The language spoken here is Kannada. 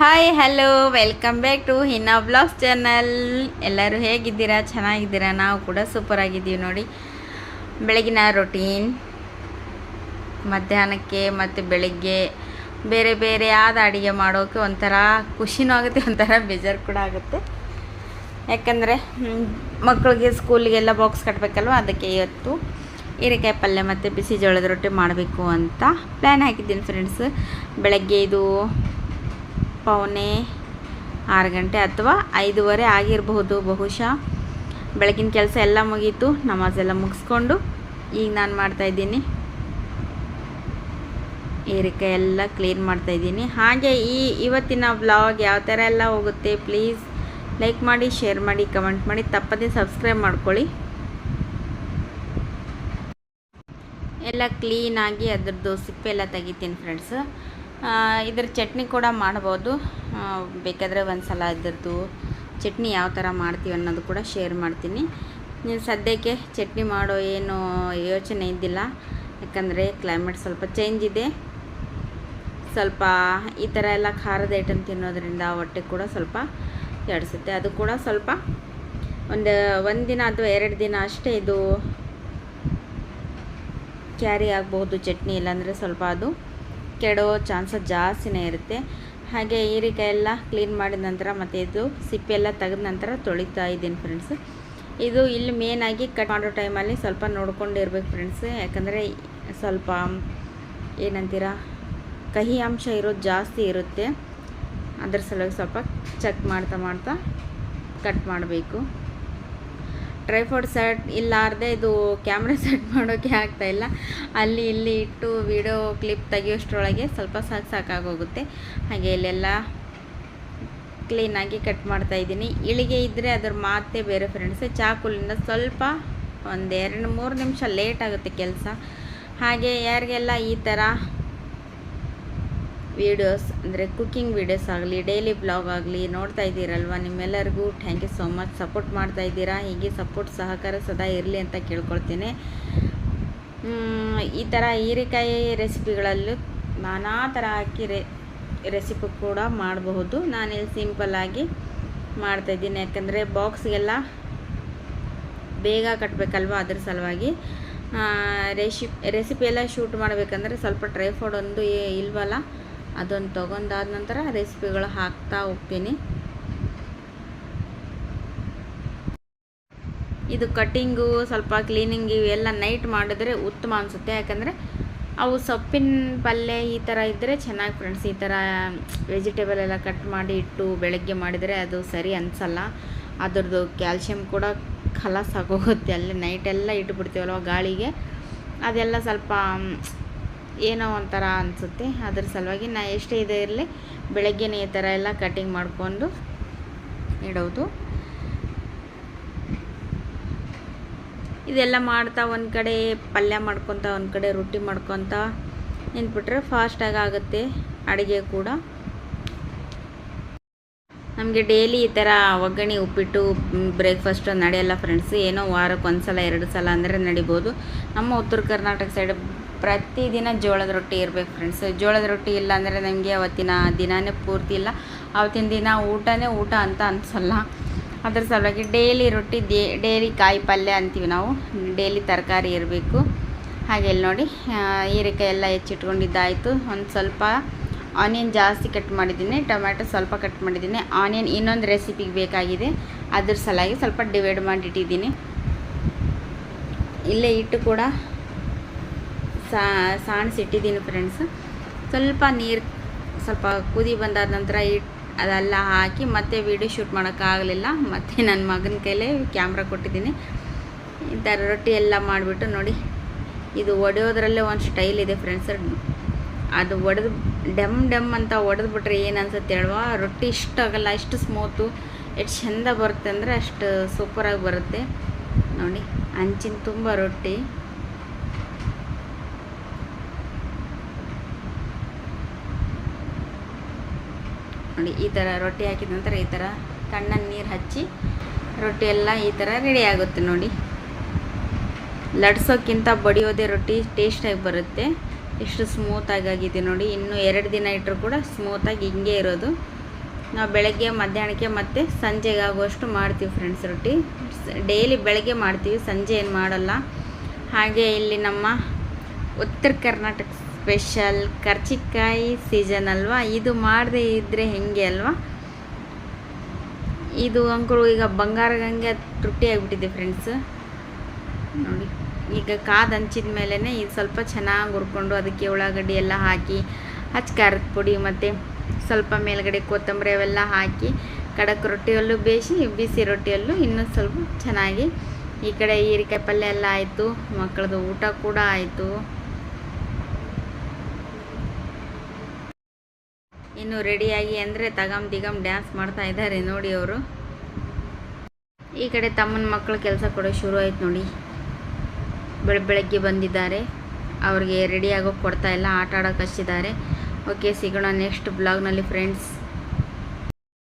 Hi hello welcome back to Hinna blogs channel. ಎಲ್ಲರೂ ಹೇಗಿದ್ದೀರಾ? ಚೆನ್ನಾಗಿದ್ದೀರಾ? ನಾವು ಕೂಡ ಸೂಪರ್ ಆಗಿದ್ದೀವಿ ನೋಡಿ. ಬೆಳಗಿನ ರೊಟೀನ್ ಮಧ್ಯಾಹ್ನಕ್ಕೆ ಮತ್ತು ಬೆಳಗ್ಗೆ ಬೇರೆ ಬೇರೆ ಆದ ಅಡುಗೆ ಮಾಡೋಕ್ಕೆ ಒಂಥರ ಖುಷಿನೂ ಆಗುತ್ತೆ, ಒಂಥರ ಬೇಜಾರು ಕೂಡ ಆಗುತ್ತೆ. ಯಾಕಂದರೆ ಮಕ್ಕಳಿಗೆ ಸ್ಕೂಲಿಗೆಲ್ಲ ಬಾಕ್ಸ್ ಕಟ್ಟಬೇಕಲ್ವ, ಅದಕ್ಕೆ ಇವತ್ತು ಹೀರೆಕಾಯಿ ಪಲ್ಯ ಮತ್ತು ಬಿಸಿ ಜೋಳದ ರೊಟ್ಟಿ ಮಾಡಬೇಕು ಅಂತ ಪ್ಲ್ಯಾನ್ ಹಾಕಿದ್ದೀನಿ ಫ್ರೆಂಡ್ಸ್. ಬೆಳಗ್ಗೆ ಇದು 5:45 ಗಂಟೆ ಅಥವಾ 5:15 ಆಗಿರಬಹುದು ಬಹುಶಃ. ಬೆಳಗಿನ ಕೆಲಸ ಎಲ್ಲ ಮುಗೀತು, ನಮಾಜೆಲ್ಲ ಮುಗಿಸ್ಕೊಂಡು ಈಗ ನಾನು ಮಾಡ್ತಾಯಿದ್ದೀನಿ ಹೀರೆಕಾಯಿ ಎಲ್ಲ ಕ್ಲೀನ್ ಮಾಡ್ತಾಯಿದ್ದೀನಿ. ಹಾಗೆ ಇವತ್ತಿನ ವ್ಲಾಗ್ ಯಾವ ಥರ ಎಲ್ಲ ಹೋಗುತ್ತೆ ಪ್ಲೀಸ್ ಲೈಕ್ ಮಾಡಿ, ಶೇರ್ ಮಾಡಿ, ಕಮೆಂಟ್ ಮಾಡಿ, ತಪ್ಪದೇ ಸಬ್ಸ್ಕ್ರೈಬ್ ಮಾಡ್ಕೊಳ್ಳಿ. ಎಲ್ಲ ಕ್ಲೀನಾಗಿ ಅದ್ರದ್ದು ಸಿಪ್ಪೆ ಎಲ್ಲ ತೆಗಿತೀನಿ ಫ್ರೆಂಡ್ಸ್. ಇದ್ರ ಚಟ್ನಿ ಕೂಡ ಮಾಡ್ಬೋದು, ಬೇಕಾದರೆ ಒಂದು ಸಲ ಇದ್ರದ್ದು ಚಟ್ನಿ ಯಾವ ಥರ ಮಾಡ್ತೀವಿ ಅನ್ನೋದು ಕೂಡ ಶೇರ್ ಮಾಡ್ತೀನಿ. ಸದ್ಯಕ್ಕೆ ಚಟ್ನಿ ಮಾಡೋ ಏನು ಯೋಚನೆ ಇದ್ದಿಲ್ಲ, ಯಾಕಂದರೆ ಕ್ಲೈಮೇಟ್ ಸ್ವಲ್ಪ ಚೇಂಜ್ ಇದೆ. ಸ್ವಲ್ಪ ಈ ಥರ ಎಲ್ಲ ಖಾರದ ಐಟಮ್ ತಿನ್ನೋದ್ರಿಂದ ಹೊಟ್ಟೆ ಕೂಡ ಸ್ವಲ್ಪ ಕೆಡಿಸುತ್ತೆ. ಅದು ಕೂಡ ಸ್ವಲ್ಪ ಒಂದು ದಿನ ಅಥವಾ 2 ದಿನ ಅಷ್ಟೇ ಇದು ಕ್ಯಾರಿ ಆಗ್ಬೋದು ಚಟ್ನಿ, ಇಲ್ಲಾಂದರೆ ಸ್ವಲ್ಪ ಅದು ಕೆಡೋ ಚಾನ್ಸಸ್ ಜಾಸ್ತಿನೇ ಇರುತ್ತೆ. ಹಾಗೆ ಹೀರೆಕಾಯಿ ಎಲ್ಲ ಕ್ಲೀನ್ ಮಾಡಿದ ನಂತರ ಮತ್ತು ಇದು ಸಿಪ್ಪೆ ಎಲ್ಲ ತೆಗೆದ ನಂತರ ತೊಳಿತಾ ಇದ್ದೀನಿ ಫ್ರೆಂಡ್ಸ್. ಇದು ಇಲ್ಲಿ ಮೇನಾಗಿ ಕಟ್ ಮಾಡೋ ಟೈಮಲ್ಲಿ ಸ್ವಲ್ಪ ನೋಡ್ಕೊಂಡಿರ್ಬೇಕು ಫ್ರೆಂಡ್ಸ್, ಯಾಕಂದರೆ ಸ್ವಲ್ಪ ಏನಂತೀರ ಕಹಿ ಅಂಶ ಇರೋದು ಜಾಸ್ತಿ ಇರುತ್ತೆ. ಅದ್ರ ಸಲುವಾಗಿ ಸ್ವಲ್ಪ ಚೆಕ್ ಮಾಡ್ತಾ ಕಟ್ ಮಾಡಬೇಕು. ಟ್ರೈಪಾಡ್ ಸೆಟ್ ಇಲ್ಲಾರ್ದೆ ಇದು ಕ್ಯಾಮ್ರಾ ಸೆಟ್ ಮಾಡೋಕ್ಕೆ ಆಗ್ತಾಯಿಲ್ಲ. ಅಲ್ಲಿ ಇಲ್ಲಿ ಇಟ್ಟು ವಿಡಿಯೋ ಕ್ಲಿಪ್ ತೆಗಿಯೋಷ್ಟರೊಳಗೆ ಸ್ವಲ್ಪ ಸಾಕಾಗೋಗುತ್ತೆ. ಹಾಗೆ ಇಲ್ಲೆಲ್ಲ ಕ್ಲೀನಾಗಿ ಕಟ್ ಮಾಡ್ತಾಯಿದ್ದೀನಿ. ಇಳಿಗೆ ಇದ್ದರೆ ಅದ್ರ ಮಾತೇ ಬೇರೆ ಫ್ರೆಂಡ್ಸ್. ಚಾಕುಲಿಂದ ಸ್ವಲ್ಪ 1-2-3 ನಿಮಿಷ ಲೇಟ್ ಆಗುತ್ತೆ ಕೆಲಸ. ಹಾಗೆ ಯಾರಿಗೆಲ್ಲ ಈ ಥರ ವೀಡಿಯೋಸ್ ಅಂದರೆ ಕುಕ್ಕಿಂಗ್ ವೀಡಿಯೋಸ್ ಆಗಲಿ, ಡೈಲಿ ಬ್ಲಾಗ್ ಆಗಲಿ ನೋಡ್ತಾ ಇದ್ದೀರಲ್ವ, ನಿಮ್ಮೆಲ್ಲರಿಗೂ thank you so much. Support ಮಾಡ್ತಾ ಇದ್ದೀರಾ, ಹೀಗೆ ಸಪೋರ್ಟ್ ಸಹಕಾರ ಸದಾ ಇರಲಿ ಅಂತ ಕೇಳ್ಕೊಳ್ತೀನಿ. ಈ ಥರ ಹೀರೆಕಾಯಿ ರೆಸಿಪಿಗಳಲ್ಲೂ ನಾನಾ ಥರ ಹಾಕಿ ರೆಸಿಪಿ ಕೂಡ ಮಾಡಬಹುದು. ನಾನಿಲ್ಲಿ ಸಿಂಪಲ್ಲಾಗಿ ಮಾಡ್ತಾಯಿದ್ದೀನಿ, ಯಾಕಂದರೆ ಬಾಕ್ಸ್ಗೆಲ್ಲ ಬೇಗ ಕಟ್ಟಬೇಕಲ್ವ, ಅದ್ರ ಸಲುವಾಗಿ. ರೆಸಿಪಿ ಎಲ್ಲ ಶೂಟ್ ಮಾಡಬೇಕಂದ್ರೆ ಸ್ವಲ್ಪ ಟ್ರೈಪಾಡ್ ಒಂದು ಇಲ್ವಲ್ಲ, ಅದೊಂದು ತೊಗೊಂಡಾದ ನಂತರ ರೆಸಿಪಿಗಳು ಹಾಕ್ತಾ ಹೋಗ್ತೀನಿ. ಇದು ಕಟ್ಟಿಂಗು ಸ್ವಲ್ಪ ಕ್ಲೀನಿಂಗ್ ಇವೆಲ್ಲ ನೈಟ್ ಮಾಡಿದ್ರೆ ಉತ್ತಮ ಅನಿಸುತ್ತೆ. ಯಾಕಂದರೆ ಅವು ಸೊಪ್ಪಿನ ಪಲ್ಯ ಈ ಥರ ಇದ್ದರೆ ಚೆನ್ನಾಗಿ ಫ್ರೆಂಡ್ಸ್. ಈ ಥರ ವೆಜಿಟೇಬಲ್ ಎಲ್ಲ ಕಟ್ ಮಾಡಿ ಇಟ್ಟು ಬೆಳಗ್ಗೆ ಮಾಡಿದರೆ ಅದು ಸರಿ ಅನಿಸಲ್ಲ. ಅದ್ರದ್ದು ಕ್ಯಾಲ್ಶಿಯಮ್ ಕೂಡ ಖಲಾಸ್ ಆಗೋಗುತ್ತೆ. ಅಲ್ಲಿ ನೈಟೆಲ್ಲ ಇಟ್ಬಿಡ್ತೀವಲ್ವ ಗಾಳಿಗೆ, ಅದೆಲ್ಲ ಸ್ವಲ್ಪ ಏನೋ ಒಂಥರ ಅನಿಸುತ್ತೆ. ಅದ್ರ ಸಲುವಾಗಿ ನಾ ಎಷ್ಟೇ ಇದೆ ಇರಲಿ ಬೆಳಗ್ಗೆನೇ ಈ ಥರ ಎಲ್ಲ ಕಟ್ಟಿಂಗ್ ಮಾಡಿಕೊಂಡು ಇಡೋದು. ಇದೆಲ್ಲ ಮಾಡ್ತಾ ಒಂದು ಕಡೆ ಪಲ್ಯ ಮಾಡ್ಕೊತ ಒಂದು ಕಡೆ ರೊಟ್ಟಿ ಮಾಡ್ಕೊತ ನಿಂತ್ಬಿಟ್ರೆ ಫಾಸ್ಟಾಗಿ ಆಗುತ್ತೆ ಅಡುಗೆ ಕೂಡ. ನಮಗೆ ಡೈಲಿ ಈ ಥರ ಒಗ್ಗರಣೆ ಉಪ್ಪಿಟ್ಟು ಬ್ರೇಕ್ಫಾಸ್ಟು ನಡೆಯಲ್ಲ ಫ್ರೆಂಡ್ಸ್. ಏನೋ ವಾರಕ್ಕೆ 1 ಸಲ 2 ಸಲ ಅಂದರೆ ನಡಿಬೋದು. ನಮ್ಮ ಉತ್ತರ ಕರ್ನಾಟಕ ಸೈಡ್ ಪ್ರತಿದಿನ ಜೋಳದ ರೊಟ್ಟಿ ಇರಬೇಕು ಫ್ರೆಂಡ್ಸ್. ಜೋಳದ ರೊಟ್ಟಿ ಇಲ್ಲ ಅಂದರೆ ನಮಗೆ ಅವತ್ತಿನ ದಿನವೇ ಪೂರ್ತಿ ಇಲ್ಲ, ಅವತ್ತಿನ ದಿನ ಊಟನೇ ಊಟ ಅಂತ ಅನಿಸಲ್ಲ. ಅದ್ರ ಸಲುವಾಗಿ ಡೈಲಿ ರೊಟ್ಟಿ, ಡೈಲಿ ಕಾಯಿ ಪಲ್ಯ ಅಂತೀವಿ ನಾವು, ಡೈಲಿ ತರಕಾರಿ ಇರಬೇಕು. ಹಾಗೆ ಇಲ್ಲಿ ನೋಡಿ ಹೀರೆಕಾಯಿ ಎಲ್ಲ ಹೆಚ್ಚಿಟ್ಕೊಂಡಿದ್ದಾಯಿತು. ಒಂದು ಸ್ವಲ್ಪ ಆನಿಯನ್ ಜಾಸ್ತಿ ಕಟ್ ಮಾಡಿದ್ದೀನಿ, ಟೊಮ್ಯಾಟೊ ಸ್ವಲ್ಪ ಕಟ್ ಮಾಡಿದ್ದೀನಿ. ಆನಿಯನ್ ಇನ್ನೊಂದು ರೆಸಿಪಿಗೆ ಬೇಕಾಗಿದೆ, ಅದ್ರ ಸಲುವಾಗಿ ಸ್ವಲ್ಪ ಡಿವೈಡ್ ಮಾಡಿಟ್ಟಿದ್ದೀನಿ. ಇಲ್ಲೇ ಇಟ್ಟು ಕೂಡ ಸಾಣಿಸಿಟ್ಟಿದ್ದೀನಿ ಫ್ರೆಂಡ್ಸ್. ಸ್ವಲ್ಪ ನೀರು ಸ್ವಲ್ಪ ಕುದಿ ಬಂದಾದ ನಂತರ ಅದೆಲ್ಲ ಹಾಕಿ ಮತ್ತೆ ವೀಡಿಯೋ ಶೂಟ್ ಮಾಡೋಕ್ಕಾಗಲಿಲ್ಲ. ಮತ್ತು ನನ್ನ ಮಗನ ಕೈಲೇ ಕ್ಯಾಮ್ರಾ ಕೊಟ್ಟಿದ್ದೀನಿ. ಈ ಥರ ರೊಟ್ಟಿ ಎಲ್ಲ ಮಾಡಿಬಿಟ್ಟು ನೋಡಿ, ಇದು ಒಡೆಯೋದ್ರಲ್ಲೇ ಒಂದು ಸ್ಟೈಲ್ ಇದೆ ಫ್ರೆಂಡ್ಸ್. ಅದು ಒಡೆದು ಡೆಮ್ ಅಂತ ಒಡೆದ್ಬಿಟ್ರೆ ಏನು ಅನ್ಸುತ್ತೆ ಹೇಳುವ, ರೊಟ್ಟಿ ಇಷ್ಟಾಗಲ್ಲ, ಇಷ್ಟು ಸ್ಮೂತು, ಎಷ್ಟು ಚೆಂದ ಬರುತ್ತೆ ಅಂದರೆ ಅಷ್ಟು ಸೂಪರಾಗಿ ಬರುತ್ತೆ ನೋಡಿ. ಹಂಚಿನ ತುಂಬ ರೊಟ್ಟಿ ನೋಡಿ. ಈ ಥರ ರೊಟ್ಟಿ ಹಾಕಿದ ನಂತರ ಈ ಥರ ತಣ್ಣಗೆ ನೀರು ಹಚ್ಚಿ ರೊಟ್ಟಿ ಎಲ್ಲ ಈ ಥರ ರೆಡಿ ಆಗುತ್ತೆ ನೋಡಿ. ಲಟ್ಸೋಕ್ಕಿಂತ ಬಡಿಯೋದೇ ರೊಟ್ಟಿ ಟೇಸ್ಟಾಗಿ ಬರುತ್ತೆ. ಎಷ್ಟು ಸ್ಮೂತಾಗಿ ಆಗಿದೆ ನೋಡಿ. ಇನ್ನೂ 2 ದಿನ ಇಟ್ಟರು ಕೂಡ ಸ್ಮೂತಾಗಿ ಹಿಂಗೆ ಇರೋದು. ನಾವು ಬೆಳಗ್ಗೆ ಮಧ್ಯಾಹ್ನಕ್ಕೆ ಮತ್ತು ಸಂಜೆಗೆ ಆಗುವಷ್ಟು ಮಾಡ್ತೀವಿ ಫ್ರೆಂಡ್ಸ್ ರೊಟ್ಟಿ. ಡೈಲಿ ಬೆಳಗ್ಗೆ ಮಾಡ್ತೀವಿ, ಸಂಜೆ ಏನು ಮಾಡಲ್ಲ. ಹಾಗೆ ಇಲ್ಲಿ ನಮ್ಮ ಉತ್ತರ ಕರ್ನಾಟಕ ಸ್ಪೆಷಲ್ ಕರ್ಚಿಕಾಯಿ ಸೀಸನ್ ಅಲ್ವಾ, ಇದು ಮಾಡದೇ ಇದ್ದರೆ ಹೆಂಗೆ ಅಲ್ವಾ. ಇದು ಅಂಕರು ಈಗ ಬಂಗಾರಗಂಗೆ ತುಟ್ಟಿ ಆಗಿಬಿಟ್ಟಿದೆ ಫ್ರೆಂಡ್ಸ್ ನೋಡಿ. ಈಗ ಕಾದು ಹಂಚಿದ ಮೇಲೇ ಇದು ಸ್ವಲ್ಪ ಚೆನ್ನಾಗಿ ಹುರ್ಕೊಂಡು ಅದಕ್ಕೆ ಉಳ್ಳಾಗಡ್ಡಿ ಎಲ್ಲ ಹಾಕಿ ಖಾರದ ಪುಡಿ ಮತ್ತು ಸ್ವಲ್ಪ ಮೇಲ್ಗಡೆ ಕೊತ್ತಂಬರಿ ಅವೆಲ್ಲ ಹಾಕಿ ಖಡಕ್ ರೊಟ್ಟಿಯಲ್ಲೂ ಬೇಯಿಸಿ, ಬಿಸಿ ರೊಟ್ಟಿಯಲ್ಲೂ ಇನ್ನೂ ಸ್ವಲ್ಪ ಚೆನ್ನಾಗಿ. ಈ ಕಡೆ ಹೀರೆಕಾಯಿ ಪಲ್ಯ ಎಲ್ಲ ಆಯಿತು, ಮಕ್ಕಳದು ಊಟ ಕೂಡ ಆಯಿತು. ಇನ್ನು ರೆಡಿಯಾಗಿ ಅಂದರೆ ತಗಮ್ ಡ್ಯಾನ್ಸ್ ಮಾಡ್ತಾ ಇದ್ದಾರೆ ನೋಡಿ ಅವರು. ಈ ಕಡೆ ತಮ್ಮನ ಮಕ್ಕಳು ಕೆಲಸ ಕೊಡೋ ಶುರು ಆಯ್ತು ನೋಡಿ. ಬೆಳಗ್ಗೆ ಬಂದಿದ್ದಾರೆ, ಅವ್ರಿಗೆ ರೆಡಿ ಆಗೋಕ್ಕೆ ಕೊಡ್ತಾ ಇಲ್ಲ, ಆಟ ಆಡೋಕೆ ಹಚ್ಚಿದ್ದಾರೆ. ಓಕೆ, ಸಿಗೋಣ ನೆಕ್ಸ್ಟ್ ಬ್ಲಾಗ್ನಲ್ಲಿ ಫ್ರೆಂಡ್ಸ್.